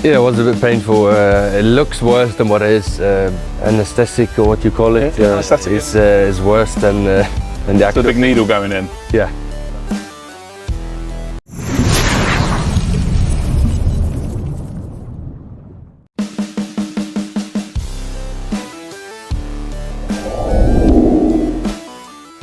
Yeah, it was a bit painful. It looks worse than what it is. Anesthetic or what you call it. Yeah, anesthetic. Is worse than the The actual. big needle going in. Yeah.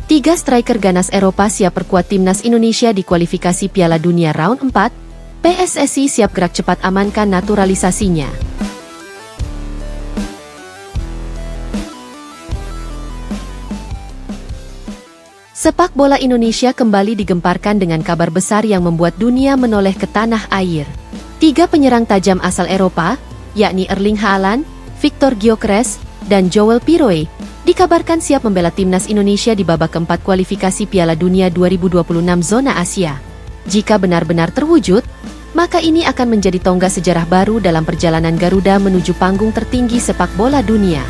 Tiga striker ganas Eropa siap perkuat timnas Indonesia di kualifikasi Piala Dunia Round 4. PSSI siap gerak cepat amankan naturalisasinya. Sepak bola Indonesia kembali digemparkan dengan kabar besar yang membuat dunia menoleh ke tanah air. Tiga penyerang tajam asal Eropa, yakni Erling Haaland, Victor Gyökeres, dan Joel Piroe, dikabarkan siap membela timnas Indonesia di babak keempat kualifikasi Piala Dunia 2026 zona Asia. Jika benar-benar terwujud, maka ini akan menjadi tonggak sejarah baru dalam perjalanan Garuda menuju panggung tertinggi sepak bola dunia.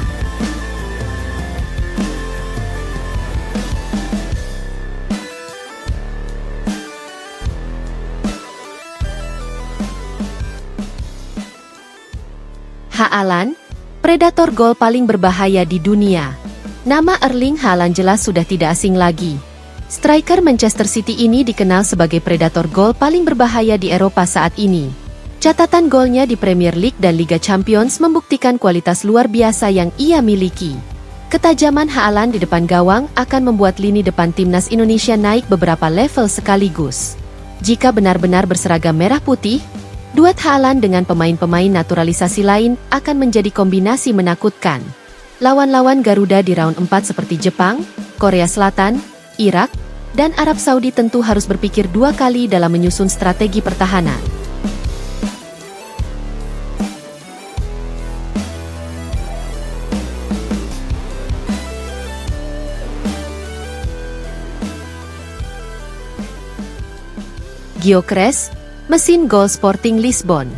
Haaland, predator gol paling berbahaya di dunia. Nama Erling Haaland jelas sudah tidak asing lagi. Striker Manchester City ini dikenal sebagai predator gol paling berbahaya di Eropa saat ini. Catatan golnya di Premier League dan Liga Champions membuktikan kualitas luar biasa yang ia miliki. Ketajaman Haaland di depan gawang akan membuat lini depan timnas Indonesia naik beberapa level sekaligus. Jika benar-benar berseragam merah putih, duet Haaland dengan pemain-pemain naturalisasi lain akan menjadi kombinasi menakutkan. Lawan-lawan Garuda di round 4 seperti Jepang, Korea Selatan, Irak, dan Arab Saudi tentu harus berpikir dua kali dalam menyusun strategi pertahanan. Gyökeres, mesin gol Sporting Lisbon.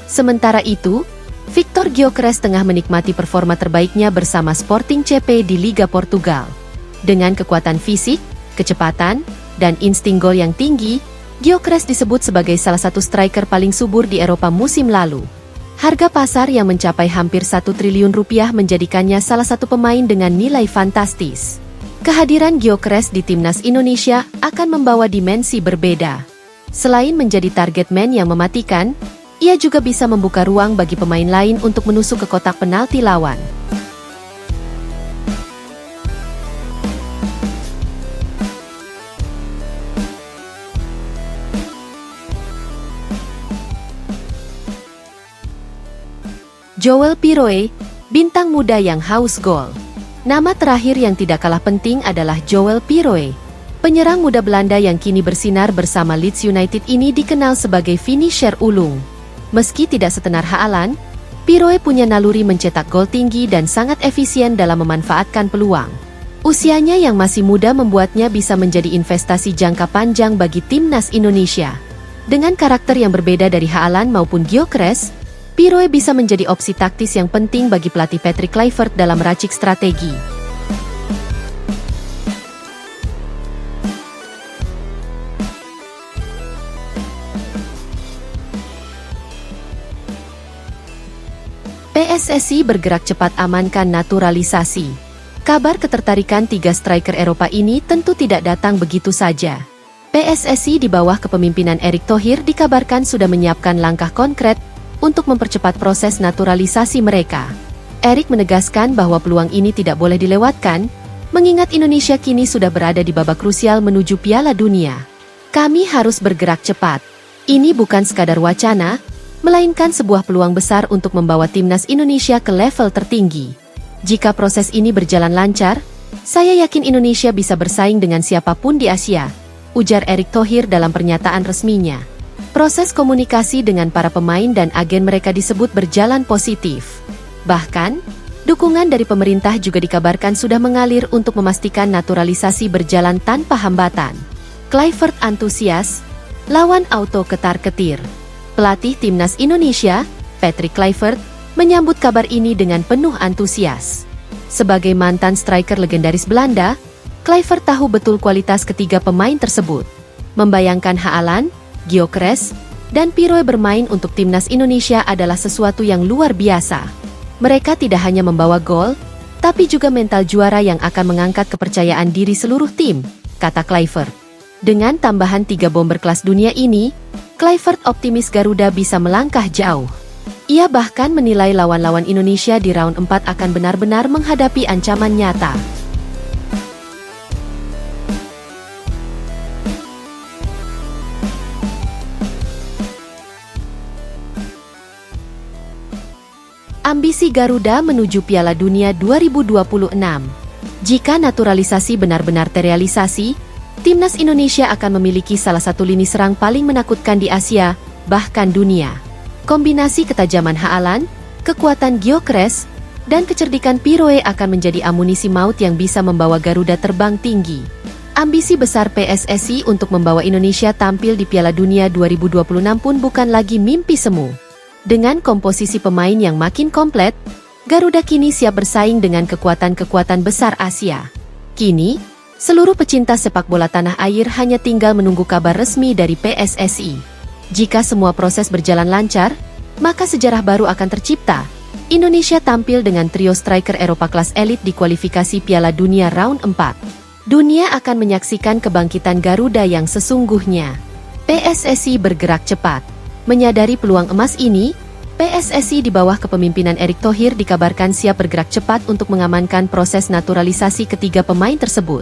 Sementara itu, Victor Gyökeres tengah menikmati performa terbaiknya bersama Sporting CP di Liga Portugal. Dengan kekuatan fisik, kecepatan, dan insting gol yang tinggi, Gyökeres disebut sebagai salah satu striker paling subur di Eropa musim lalu. Harga pasar yang mencapai hampir 1 triliun rupiah menjadikannya salah satu pemain dengan nilai fantastis. Kehadiran Gyökeres di timnas Indonesia akan membawa dimensi berbeda. Selain menjadi target man yang mematikan, ia juga bisa membuka ruang bagi pemain lain untuk menusuk ke kotak penalti lawan. Joel Piroe, bintang muda yang haus gol. Nama terakhir yang tidak kalah penting adalah Joel Piroe. Penyerang muda Belanda yang kini bersinar bersama Leeds United ini dikenal sebagai finisher ulung. Meski tidak setenar Haaland, Piroe punya naluri mencetak gol tinggi dan sangat efisien dalam memanfaatkan peluang. Usianya yang masih muda membuatnya bisa menjadi investasi jangka panjang bagi timnas Indonesia. Dengan karakter yang berbeda dari Haaland maupun Gyökeres, Piroe bisa menjadi opsi taktis yang penting bagi pelatih Patrick Kluivert dalam meracik strategi. PSSI bergerak cepat amankan naturalisasi. Kabar ketertarikan tiga striker Eropa ini tentu tidak datang begitu saja. PSSI di bawah kepemimpinan Erick Thohir dikabarkan sudah menyiapkan langkah konkret untuk mempercepat proses naturalisasi mereka. Erick menegaskan bahwa peluang ini tidak boleh dilewatkan, mengingat Indonesia kini sudah berada di babak krusial menuju Piala Dunia. Kami harus bergerak cepat. Ini bukan sekadar wacana, melainkan sebuah peluang besar untuk membawa timnas Indonesia ke level tertinggi. Jika proses ini berjalan lancar, saya yakin Indonesia bisa bersaing dengan siapapun di Asia, ujar Erick Thohir dalam pernyataan resminya. Proses komunikasi dengan para pemain dan agen mereka disebut berjalan positif. Bahkan, dukungan dari pemerintah juga dikabarkan sudah mengalir untuk memastikan naturalisasi berjalan tanpa hambatan. Kluivert antusias, lawan auto ketar-ketir. Pelatih timnas Indonesia, Patrick Kluivert, menyambut kabar ini dengan penuh antusias. Sebagai mantan striker legendaris Belanda, Kluivert tahu betul kualitas ketiga pemain tersebut. Membayangkan Haaland, Gyökeres, dan Piroe bermain untuk timnas Indonesia adalah sesuatu yang luar biasa. Mereka tidak hanya membawa gol, tapi juga mental juara yang akan mengangkat kepercayaan diri seluruh tim, kata Kluivert. Dengan tambahan 3 bomber kelas dunia ini, Kluivert optimis Garuda bisa melangkah jauh. Ia bahkan menilai lawan-lawan Indonesia di round 4 akan benar-benar menghadapi ancaman nyata. Ambisi Garuda menuju Piala Dunia 2026. Jika naturalisasi benar-benar terrealisasi, timnas Indonesia akan memiliki salah satu lini serang paling menakutkan di Asia, bahkan dunia. Kombinasi ketajaman Haaland, kekuatan Gyökeres, dan kecerdikan Piroe akan menjadi amunisi maut yang bisa membawa Garuda terbang tinggi. Ambisi besar PSSI untuk membawa Indonesia tampil di Piala Dunia 2026 pun bukan lagi mimpi semu. Dengan komposisi pemain yang makin komplit, Garuda kini siap bersaing dengan kekuatan-kekuatan besar Asia. Kini, seluruh pecinta sepak bola tanah air hanya tinggal menunggu kabar resmi dari PSSI. Jika semua proses berjalan lancar, maka sejarah baru akan tercipta. Indonesia tampil dengan trio striker Eropa kelas elit di kualifikasi Piala Dunia round 4. Dunia akan menyaksikan kebangkitan Garuda yang sesungguhnya. PSSI bergerak cepat. Menyadari peluang emas ini, PSSI di bawah kepemimpinan Erick Thohir dikabarkan siap bergerak cepat untuk mengamankan proses naturalisasi ketiga pemain tersebut.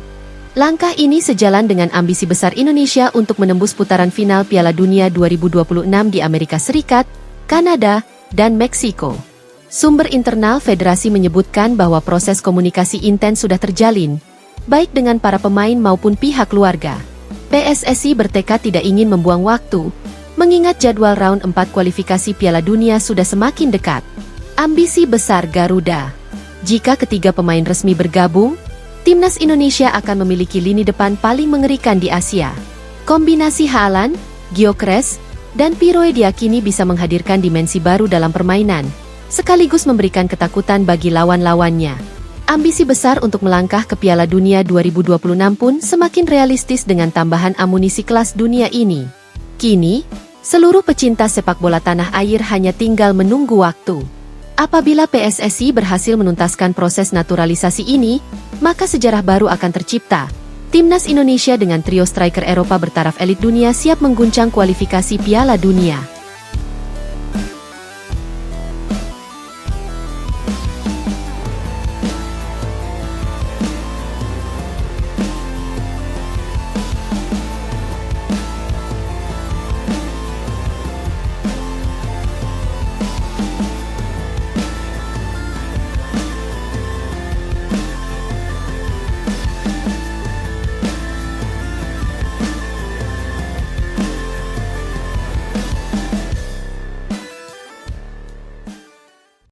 Langkah ini sejalan dengan ambisi besar Indonesia untuk menembus putaran final Piala Dunia 2026 di Amerika Serikat, Kanada, dan Meksiko. Sumber internal federasi menyebutkan bahwa proses komunikasi intens sudah terjalin, baik dengan para pemain maupun pihak keluarga. PSSI bertekad tidak ingin membuang waktu, mengingat jadwal round 4 kualifikasi Piala Dunia sudah semakin dekat. Ambisi besar Garuda. Jika ketiga pemain resmi bergabung, timnas Indonesia akan memiliki lini depan paling mengerikan di Asia. Kombinasi Haaland, Gyökeres, dan Piroe diakini bisa menghadirkan dimensi baru dalam permainan, sekaligus memberikan ketakutan bagi lawan-lawannya. Ambisi besar untuk melangkah ke Piala Dunia 2026 pun semakin realistis dengan tambahan amunisi kelas dunia ini. Kini, seluruh pecinta sepak bola tanah air hanya tinggal menunggu waktu. Apabila PSSI berhasil menuntaskan proses naturalisasi ini, maka sejarah baru akan tercipta. Timnas Indonesia dengan trio striker Eropa bertaraf elit dunia siap mengguncang kualifikasi Piala Dunia.